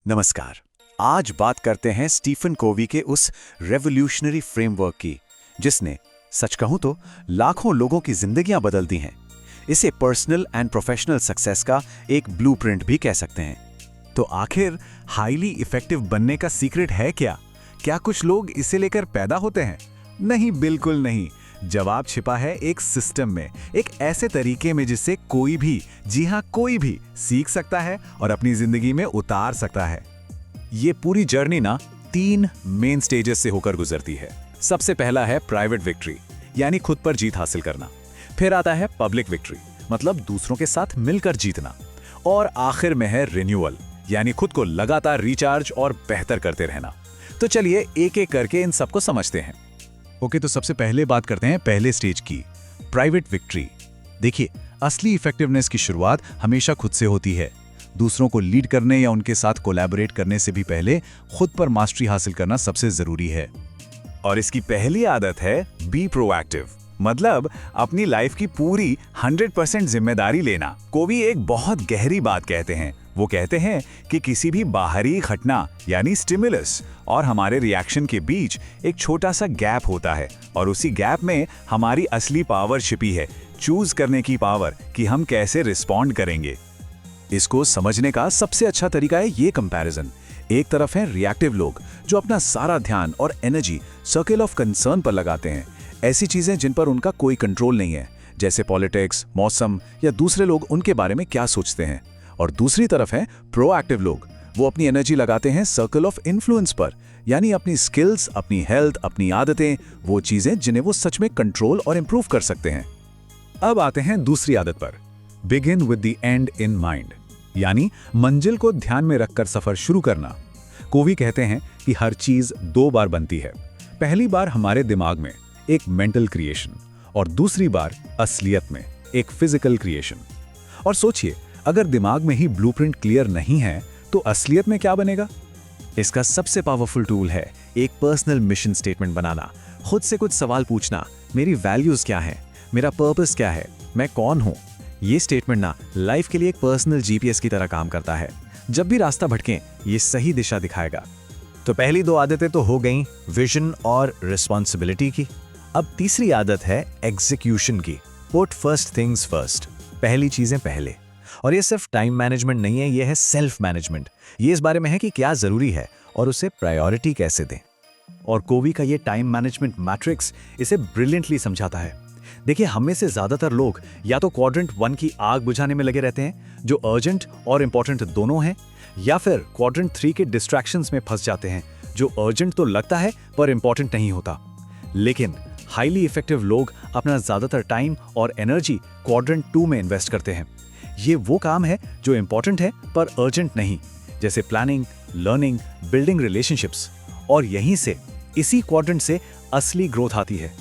नमस्कार। आज बात करते हैं स्टीफन कोवी के उस रेवोल्यूशनरी फ्रेमवर्क की जिसने, सच कहूं तो, लाखों लोगों की जिंदगियां बदल दी हैं। इसे पर्सनल एंड प्रोफेशनल सक्सेस का एक ब्लूप्रिंट भी कह सकते हैं। तो आखिर हाईली इफेक्टिव बनने का सीक्रेट है क्या? क्या कुछ लोग इसे लेकर पैदा होते हैं? नहीं, बिल्कुल नहीं। जवाब छिपा है एक सिस्टम में, एक ऐसे तरीके में जिससे कोई भी, जी हाँ कोई भी, सीख सकता है और अपनी जिंदगी में उतार सकता है। ये पूरी जर्नी ना 3 मेन स्टेजेस से होकर गुजरती है। सबसे पहला है प्राइवेट विक्ट्री, यानी खुद पर जीत हासिल करना। फिर आता है पब्लिक विक्ट्री, मतलब दूसरों के साथ मिलकर जीतना। और आखिर में है रिन्यूअल, यानी खुद को लगातार रिचार्ज और बेहतर करते रहना। तो चलिए एक एक करके इन सबको समझते हैं। ओके, तो सबसे पहले बात करते हैं पहले स्टेज की, प्राइवेट विक्ट्री। देखिए, असली इफेक्टिवनेस की शुरुआत हमेशा खुद से होती है। दूसरों को लीड करने या उनके साथ कोलैबोरेट करने से भी पहले खुद पर मास्टरी हासिल करना सबसे जरूरी है। और इसकी पहली आदत है बी प्रोएक्टिव, मतलब अपनी लाइफ की पूरी 100% जिम्मेदारी लेना। कोवी एक बहुत गहरी बात कहते हैं। वो कहते हैं कि किसी भी बाहरी घटना यानी स्टिमुलस और हमारे रिएक्शन के बीच एक छोटा सा गैप होता है, और उसी गैप में हमारी असली पावर छिपी है, चूज करने की पावर कि हम कैसे रिस्पॉन्ड करेंगे। इसको समझने का सबसे अच्छा तरीका है ये कंपैरिजन। एक तरफ है रिएक्टिव लोग जो अपना सारा ध्यान और एनर्जी सर्कल ऑफ कंसर्न पर लगाते हैं, ऐसी चीजें जिन पर उनका कोई कंट्रोल नहीं है, जैसे पॉलिटिक्स, मौसम या दूसरे लोग उनके बारे में क्या सोचते हैं। और दूसरी तरफ है प्रोएक्टिव लोग, वो अपनी एनर्जी लगाते हैं सर्कल ऑफ इन्फ्लुएंस पर, यानी अपनी स्किल्स, अपनी हेल्थ, अपनी आदतें, वो चीजें जिन्हें वो सच में कंट्रोल और इंप्रूव कर सकते हैं। अब आते हैं दूसरी आदत पर, begin with the and in mind, यानी मंजिल को ध्यान में रखकर सफर शुरू करना। कोवी कहते हैं कि हर चीज 2 बार बनती है। पहली बार हमारे दिमाग में, एक मेंटल क्रिएशन, और दूसरी बार असलियत में, एक फिजिकल क्रिएशन। और सोचिए, अगर दिमाग में ही ब्लूप्रिंट क्लियर नहीं है तो असलियत में क्या बनेगा? इसका सबसे पावरफुल टूल है एक पर्सनल मिशन स्टेटमेंट बनाना। खुद से कुछ सवाल पूछना, मेरी वैल्यूज क्या है, मेरा पर्पस क्या है, मैं कौन हूं। ये स्टेटमेंट ना लाइफ के लिए एक पर्सनल जीपीएस की तरह काम करता है। जब भी रास्ता भटके, ये सही दिशा दिखाएगा। तो पहली 2 आदतें तो हो गईं, विजन और रिस्पॉन्सिबिलिटी की। अब तीसरी आदत है एग्जीक्यूशन की, पुट फर्स्ट थिंग्स फर्स्ट, पहली चीजें पहले। और ये सिर्फ टाइम मैनेजमेंट नहीं है, ये है सेल्फ मैनेजमेंट। ये इस बारे में है कि क्या जरूरी है और उसे प्रायोरिटी कैसे दें। और कोवी का ये टाइम मैनेजमेंट मैट्रिक्स इसे ब्रिलियंटली समझाता है। देखिए, हम में से ज्यादातर लोग या तो क्वाड्रेंट 1 की आग बुझाने में लगे रहते हैं, जो अर्जेंट और इंपॉर्टेंट दोनों हैं, या फिर क्वाड्रेंट 3 के डिस्ट्रैक्शंस में फंस जाते हैं, जो अर्जेंट तो लगता है पर इंपॉर्टेंट नहीं होता। लेकिन हाईली इफेक्टिव लोग अपना ज्यादातर टाइम और एनर्जी क्वाड्रेंट 2 में इन्वेस्ट करते हैं। ये वो काम है जो इंपॉर्टेंट है पर अर्जेंट नहीं, जैसे प्लानिंग, लर्निंग, बिल्डिंग रिलेशनशिप्स। और यहीं से, इसी क्वाड्रेंट से असली ग्रोथ आती है।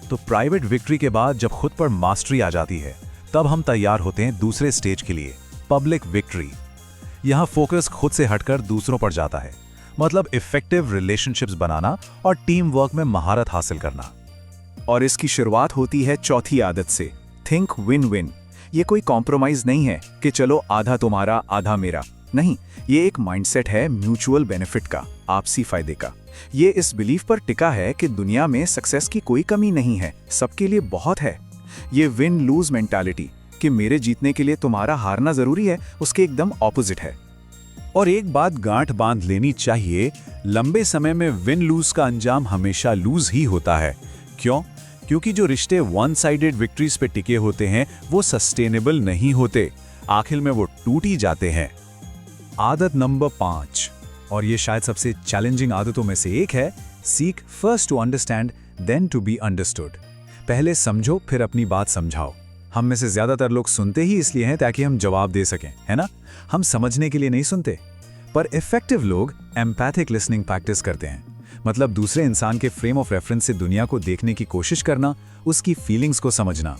तो प्राइवेट विक्ट्री के बाद जब खुद पर मास्टरी आ जाती है, तब हम तैयार होते हैं दूसरे स्टेज के लिए, पब्लिक विक्ट्री। यहां फोकस खुद से हटकर दूसरों पर जाता है, मतलब इफेक्टिव रिलेशनशिप्स बनाना और टीम वर्क में महारत हासिल करना। और इसकी शुरुआत होती है चौथी आदत से, थिंक विन विन। ये कोई कॉम्प्रोमाइज नहीं है कि चलो आधा तुम्हारा आधा मेरा, नहीं, ये एक माइंडसेट है म्यूचुअल बेनिफिट का, आपसी फायदे का। ये इस बिलीफ पर टिका है कि दुनिया में सक्सेस की कोई कमी नहीं है, सबके लिए बहुत है। ये विन लूज मेंटालिटी कि मेरे जीतने के लिए तुम्हारा हारना जरूरी है, उसके एकदम ऑपोजिट है। और एक बात गांठ बांध लेनी चाहिए, लंबे समय में विन लूज का अंजाम हमेशा लूज ही होता है। क्यों? क्योंकि जो रिश्ते वन साइडेड विक्ट्रीज पे टिके होते हैं वो सस्टेनेबल नहीं होते, आखिर में वो टूट ही जाते हैं। आदत नंबर 5, और ये शायद सबसे चैलेंजिंग आदतों में से एक है, seek first to understand then to be understood. पहले समझो फिर अपनी बात समझाओ। हम में से ज्यादातर लोग सुनते ही इसलिए हैं ताकि हम जवाब दे सकें, है ना? हम समझने के लिए नहीं सुनते। पर इफेक्टिव लोग एम्पैथिक लिसनिंग प्रैक्टिस करते हैं, मतलब दूसरे इंसान के फ्रेम ऑफ रेफरेंस से दुनिया को देखने की कोशिश करना, उसकी फीलिंग्स को समझना।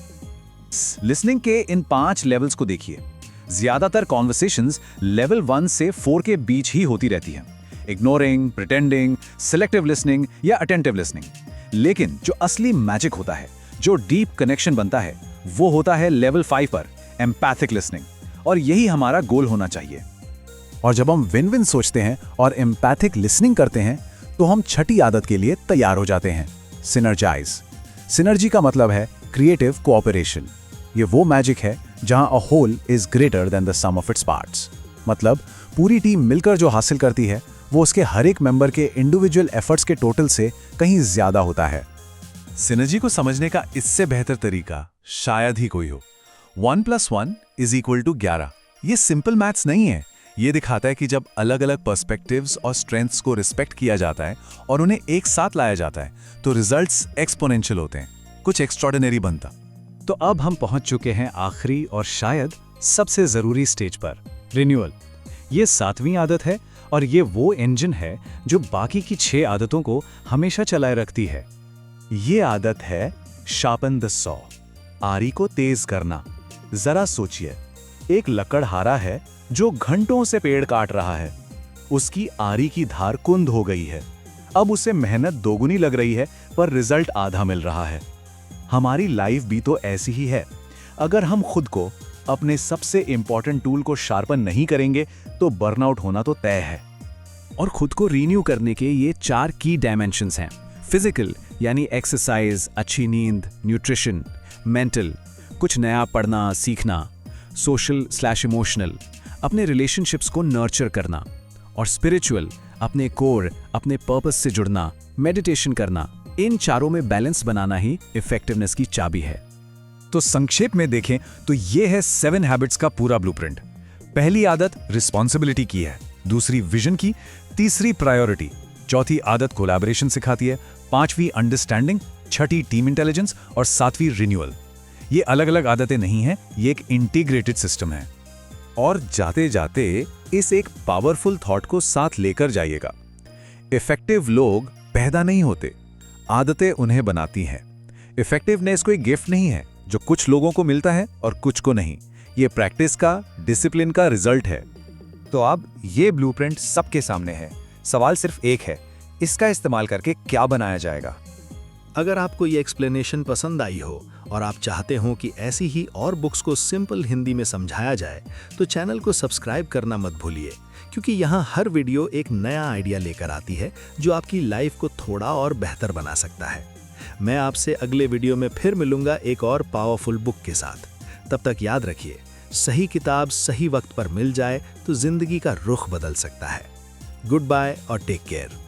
लिसनिंग के इन 5 लेवल्स को देखिए। ज्यादातर कॉन्वर्सेशंस लेवल 1 से 4 के बीच ही होती रहती हैं, इग्नोरिंग, प्रिटेंडिंग, सिलेक्टिव लिसनिंग या अटेंटिव लिसनिंग। लेकिन जो असली मैजिक होता है, जो डीप कनेक्शन बनता है, वो होता है लेवल 5 पर, एम्पैथिक लिसनिंग। और यही हमारा गोल होना चाहिए। और जब हम विन विन सोचते हैं और एम्पैथिक लिसनिंग करते हैं तो हम छठी आदत के लिए तैयार हो जाते हैं, सिनर्जाइज। सिनर्जी का मतलब है क्रिएटिव कोऑपरेशन। ये वो मैजिक है जहां a whole is greater than the sum of its parts. मतलब पूरी टीम मिलकर जो हासिल करती है वो उसके हर एक मेंबर के इंडिविजुअल एफर्ट्स के टोटल से कहीं ज्यादा होता है। सिनर्जी को समझने का इससे बेहतर तरीका शायद ही कोई हो। 1 + 1 = 11। ये सिंपल मैथ्स नहीं है। ये दिखाता है कि जब अलग अलग पर्सपेक्टिव्स और स्ट्रेंथ्स को रिस्पेक्ट किया जाता है और उन्हें एक साथ लाया जाता है तो रिजल्ट्स एक्सपोनेंशियल होते हैं, कुछ एक्स्ट्रॉर्डिनरी बनता। तो अब हम पहुंच चुके हैं आखिरी और शायद सबसे जरूरी स्टेज पर, रिन्यूअल। ये 7वीं आदत है और ये वो इंजन है जो बाकी की 6 आदतों को हमेशा चलाए रखती है। ये आदत है शार्पन द सॉ, आरी को तेज करना। जरा सोचिए, एक लकड़हारा है जो घंटों से पेड़ काट रहा है। उसकी आरी की धार कुंद हो गई है। अब उसे मेहनत दोगुनी लग रही है पर रिजल्ट आधा मिल रहा है। हमारी लाइफ भी तो ऐसी ही है। अगर हम खुद को, अपने सबसे इंपॉर्टेंट टूल को शार्पन नहीं करेंगे तो बर्नआउट होना तो तय है। और खुद को रीन्यू करने के ये 4 की डायमेंशंस हैं। फिजिकल यानी एक्सरसाइज, अच्छी नींद, न्यूट्रिशन। मेंटल, कुछ नया पढ़ना सीखना। सोशल/इमोशनल, अपने रिलेशनशिप्स को नर्चर करना। और स्पिरिचुअल, अपने कोर, अपने पर्पस से जुड़ना, मेडिटेशन करना। इन चारों में बैलेंस बनाना ही इफेक्टिवनेस की चाबी है। तो संक्षेप में देखें तो ये है 7 हैबिट्स का पूरा ब्लूप्रिंट। पहली आदत रिस्पॉन्सिबिलिटी की है, दूसरी विजन की, तीसरी प्रायोरिटी, चौथी आदत कोलैबोरेशन सिखाती है, 5वीं अंडरस्टैंडिंग, छठी टीम इंटेलिजेंस और 7वीं रिन्यूअल। ये अलग अलग आदतें नहीं हैं, ये एक इंटीग्रेटेड सिस्टम है। और जाते जाते इस एक पावरफुल थॉट को साथ लेकर जाइएगा। इफेक्टिव लोग पैदा नहीं होते, आदतें उन्हें बनाती हैं। इफेक्टिवनेस कोई गिफ्ट नहीं है जो कुछ लोगों को मिलता है और कुछ को नहीं। ये प्रैक्टिस का, डिसिप्लिन का रिजल्ट है। तो अब ये ब्लूप्रिंट सबके सामने है। सवाल सिर्फ एक है, इसका इस्तेमाल करके क्या बनाया जाएगा? अगर आपको ये एक्सप्लेनेशन पसंद आई हो और आप चाहते हो कि ऐसी ही और बुक्स को सिंपल हिंदी में समझाया जाए तो चैनल को सब्सक्राइब करना मत भूलिए, क्योंकि यहाँ हर वीडियो एक नया आइडिया लेकर आती है जो आपकी लाइफ को थोड़ा और बेहतर बना सकता है। मैं आपसे अगले वीडियो में फिर मिलूंगा एक और पावरफुल बुक के साथ। तब तक याद रखिए, सही किताब सही वक्त पर मिल जाए तो जिंदगी का रुख बदल सकता है। गुड बाय और टेक केयर।